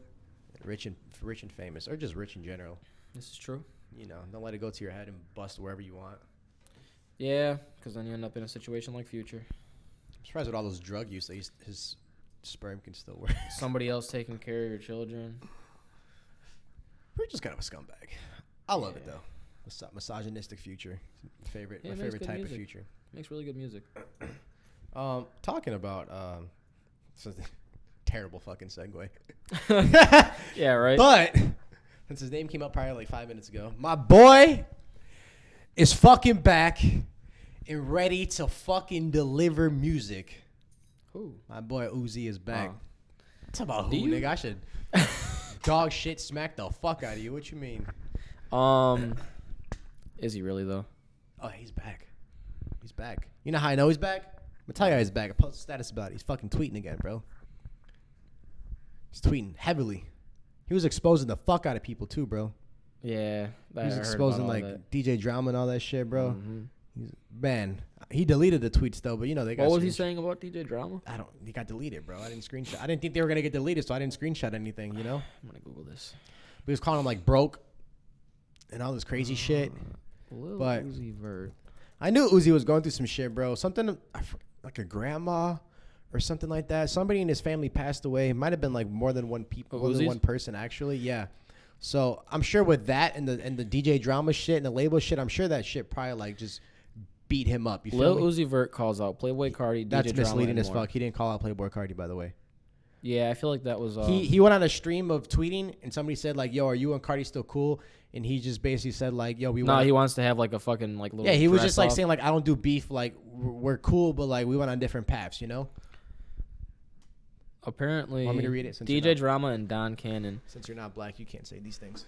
rich and famous, or just rich in general. This is true. You know, don't let it go to your head and bust wherever you want. Yeah, because then you end up in a situation like Future. I'm surprised with all those drug use, his sperm can still work. Somebody else taking care of your children. We're just kind of a scumbag. I love it Yeah. though. Misogynistic Future, favorite. Yeah, My it makes favorite good type music. of Future. Makes really good music. Talking about this is a terrible fucking segue. Yeah, right. But since his name came up probably like 5 minutes ago, my boy is fucking back and ready to fucking deliver music. Who? My boy Uzi is back. Oh. Talk about Do who, you? nigga. I should dog shit smack the fuck out of you. What you mean? Is he really though? Oh, he's back. He's back. You know how I know he's back? I'm gonna tell you how he's back. I posted a status about it. He's fucking tweeting again, bro. He's tweeting heavily. He was exposing the fuck out of people too, bro. Yeah, He was exposing like DJ Drama and all that shit, bro. Mm-hmm. Man, he deleted the tweets though, but you know they got. What was he screenshot- saying about DJ Drama? I don't. He got deleted, bro. I didn't screenshot. I didn't think they were gonna get deleted, so I didn't screenshot anything. You know. I'm gonna Google this. But he was calling him like broke, and all this crazy shit. Lil But- Uzi Vert. I knew Uzi was going through some shit, bro. Something like a grandma or something like that. Somebody in his family passed away. It might have been like more than one people, more than Uzi's? one person actually. Yeah. So I'm sure with that and the DJ Drama shit and the label shit, I'm sure that shit probably like just beat him up. You feel Lil me? Uzi Vert calls out Playboy Cardi. That's DJ Drama, misleading and as more. fuck. He didn't call out Playboy Cardi, by the way. Yeah, I feel like that was. He went on a stream of tweeting and somebody said like, "Yo, are you and Cardi still cool?" And he just basically said like, "Yo, we No, went." he wants to have like a fucking like little. Yeah, he was dress just like off. saying like, "I don't do beef. Like we're cool, but like we went on different paths." You know. Apparently, Want me to read it since you're DJ not- Drama and Don Cannon. Since you're not black, you can't say these things.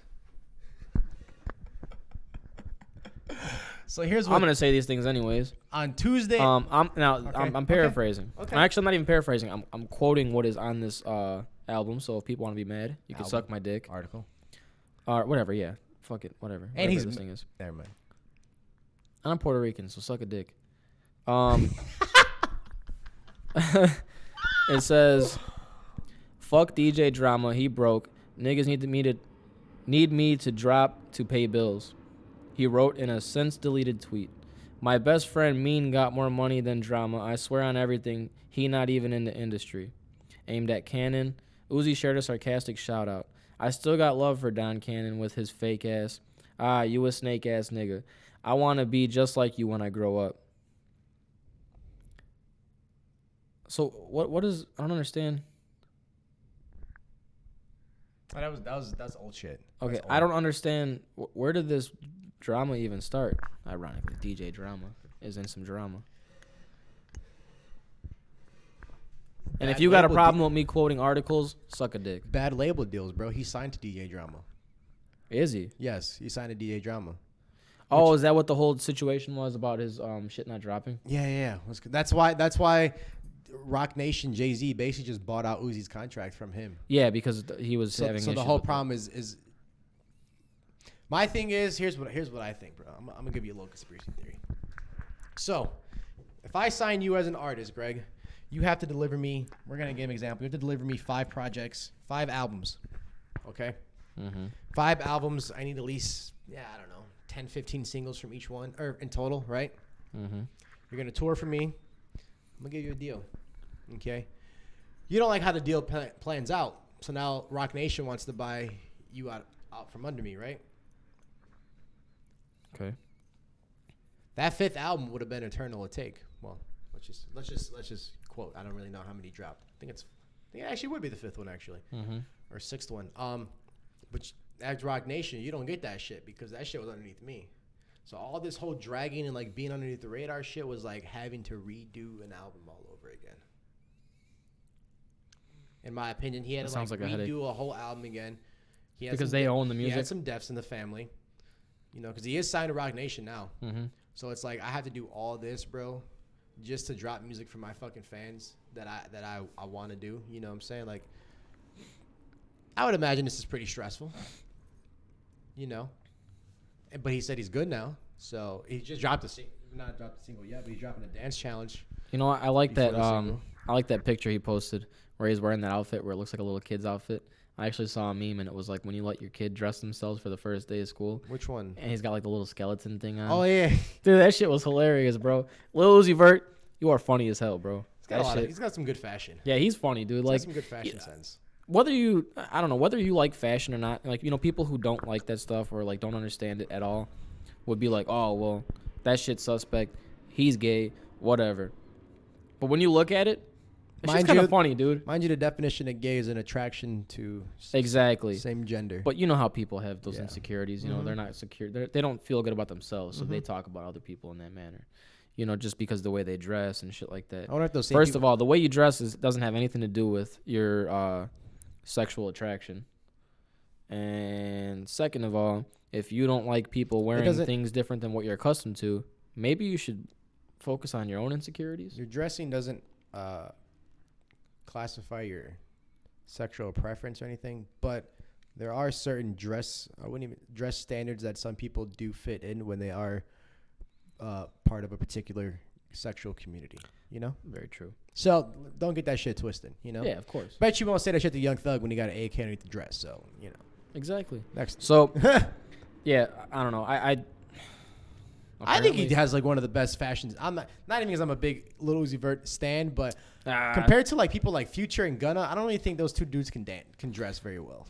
So here's what I'm gonna say these things anyways. on Tuesday. I'm Okay. paraphrasing. Okay. Actually, I'm not even paraphrasing. I'm quoting what is on this album. So if people want to be mad, you can Album. suck my dick article. or whatever. Yeah, fuck it, whatever. And Whatever he's this thing is. Never mind. I'm Puerto Rican, so suck a dick. It says, "Fuck DJ Drama. He broke. Niggas need me to drop to pay bills." He wrote in a since deleted tweet. "My best friend Mean got more money than Drama. I swear on everything. He not even in the industry." Aimed at Cannon. Uzi shared a sarcastic shout out. "I still got love for Don Cannon with his fake ass. Ah, you a snake ass nigga. I want to be just like you when I grow up." So what is, I don't understand. That's old shit. Okay, That's I old. don't understand where did this drama even start? Ironically, DJ Drama is in some drama. And if Bad you got a label problem with me quoting articles, suck a dick. Bad label deals, bro. He signed to DJ Drama. Is he? Yes, he signed to DA Drama. Oh, is that what the whole situation was about his shit not dropping? Yeah. That's why Rock Nation Jay-Z basically just bought out Uzi's contract from him. Yeah, because he was So having the issues whole with problem is my thing is here's what I think, bro. I'm gonna give you a little conspiracy theory. So, if I sign you as an artist, Greg, you have to deliver me. We're gonna give an example. You have to deliver me 5 projects, 5 albums. Okay. Mm-hmm. 5 albums. I need at least I don't know, 10, 15 singles from each one, or in total, right? Mm-hmm. You're gonna tour for me. I'm gonna give you a deal. Okay. You don't like how the deal plans out, so now Rock Nation wants to buy you out from under me, right? Okay. That 5th album would have been Eternal to Take. Well, let's just quote. I don't really know how many dropped. I think it actually would be the 5th one actually, Mm-hmm. or 6th one. But as Rock Nation, you don't get that shit because that shit was underneath me. So all this whole dragging and like being underneath the radar shit was like having to redo an album all over again. In my opinion, he had That to sounds like like a headache. redo a whole album again. He had Because some they de- own the He music. had some deaths in the family, because he is signed to Rock Nation now. Mm-hmm. So it's like I have to do all this, bro, just to drop music for my fucking fans that I want to do. You know what I'm saying? Like, I would imagine this is pretty stressful. But he said he's good now, so he just dropped a single. Not dropped a single yet, but he's dropping a dance challenge. You know what? I like Before that. the single. I like that picture he posted where he's wearing that outfit where it looks like a little kid's outfit. I actually saw a meme and it was like when you let your kid dress themselves for the first day of school, Which one? and he's got like the little skeleton thing on. Oh yeah, Dude, that shit was hilarious, bro. Lil Uzi Vert, you are funny as hell, bro. he's got some good fashion. Yeah, he's funny, dude. He's Like got some good fashion sense. whether I don't know whether you like fashion or not. Like people who don't like that stuff or like don't understand it at all would be like, oh well, that shit's suspect. He's gay, whatever. But when you look at it, it's Mind kind you- of funny, dude. Mind you, the definition of gay is an attraction to Exactly. same gender. But you know how people have those Yeah. insecurities. You know, Mhm. they're not secure. They don't feel good about themselves, so they Mhm. talk about other people in that manner. Just because the way they dress and shit like that. I wonder if those same First people, of all, the way you dress doesn't have anything to do with your sexual attraction. And second of all, if you don't like people wearing doesn't- things different than what you're accustomed to, maybe you should focus on your own insecurities. your dressing doesn't classify your sexual preference or anything, but there are certain dress standards that some people do fit in when they are part of a particular sexual community. Very true. So don't get that shit twisted. Yeah, of course. Bet you won't say that shit to Young Thug when he got an AK underneath the dress. So Exactly. next. So, yeah, I don't know. I think he apparently- has like one of the best fashions. I'm not even because I'm a big Lil Uzi Vert stan, but Ah, compared to like people like Future and Gunna, I don't really think those two dudes can dress very well.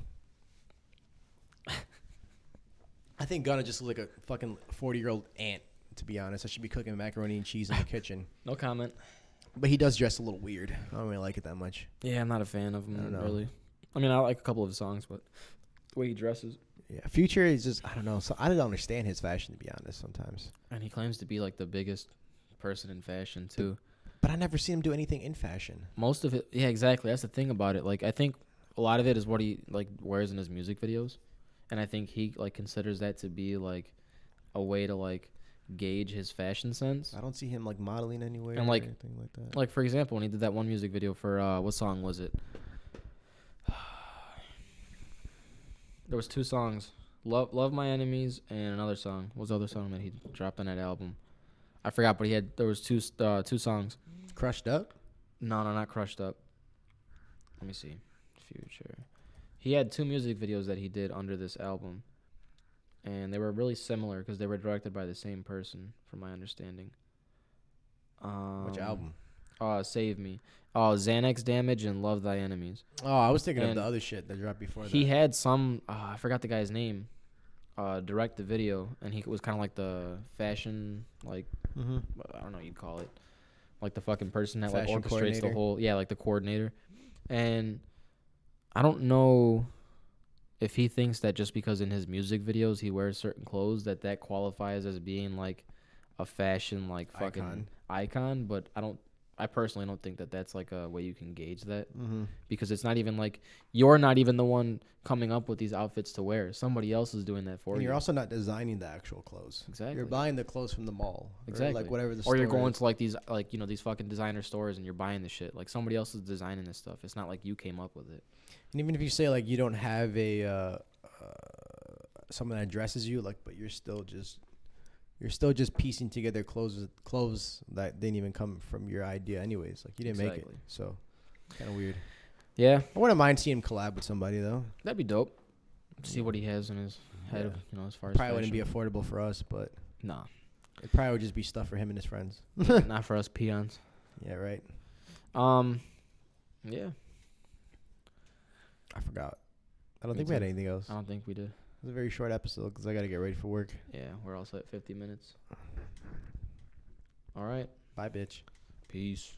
I think Gunna just looks like a fucking 40-year-old ant. To be honest, I should be cooking macaroni and cheese in the kitchen. no comment. But he does dress a little weird. I don't really like it that much. Yeah, I'm not a fan of I don't him, know. really. I mean, I like a couple of his songs, but the way he dresses. Yeah, Future is just I don't know. So I don't understand his fashion to be honest sometimes. And he claims to be, like, the biggest person in fashion, too. But I never seen him do anything in fashion. Most of it, yeah, exactly. That's the thing about it. Like, I think a lot of it is what he, like, wears in his music videos. And I think he, like, considers that to be, like, a way to, like, gauge his fashion sense. I don't see him like modeling anywhere And, or like- anything like that. Like, for example, when he did that one music video for, what song was it? There was 2 songs. Love My Enemies and another song. What was the other song that he dropped on that album? I forgot, but there was two songs. Crushed Up? No, not Crushed Up. Let me see. Future. He had 2 music videos that he did under this album. And they were really similar because they were directed by the same person, from my understanding. Which album? Save Me. Xanax Damage and Love Thy Enemies. Oh, I was thinking of And the other shit that dropped before He that. had some, I forgot the guy's name, direct the video. And he was kind of like the fashion, like, Mm-hmm. I don't know what you'd call it. Like the fucking person that like Fashion orchestrates the coordinator. whole, yeah, like the coordinator. And I don't know if he thinks that just because in his music videos he wears certain clothes that qualifies as being like a fashion like fucking icon, but I I personally don't think that that's like a way you can gauge that, Mm-hmm. because it's not even like you're not even the one coming up with these outfits to wear. Somebody else is doing that for And you. you're also not designing the actual clothes. Exactly. You're buying the clothes from the mall. Exactly. Or like whatever the Or you're store going is. to like these these fucking designer stores and you're buying the shit. Like somebody else is designing this stuff. It's not like you came up with it. And even if you say like you don't have a someone that dresses you, like, but you're still just piecing together clothes that didn't even come from your idea anyways. Like you didn't make it. Exactly. So kind of weird. Yeah, I wouldn't mind seeing him collab with somebody though. that'd be dope. See what he has in his head, Yeah. as far as Probably wouldn't be fashion. affordable for us, but Nah, it probably would just be stuff for him and his friends. not for us peons. Yeah, right. Yeah, I forgot. I don't Me think we had too. anything else. I don't think we did. It was a very short episode because I got to get ready for work. Yeah, we're also at 50 minutes. All right. Bye, bitch. Peace.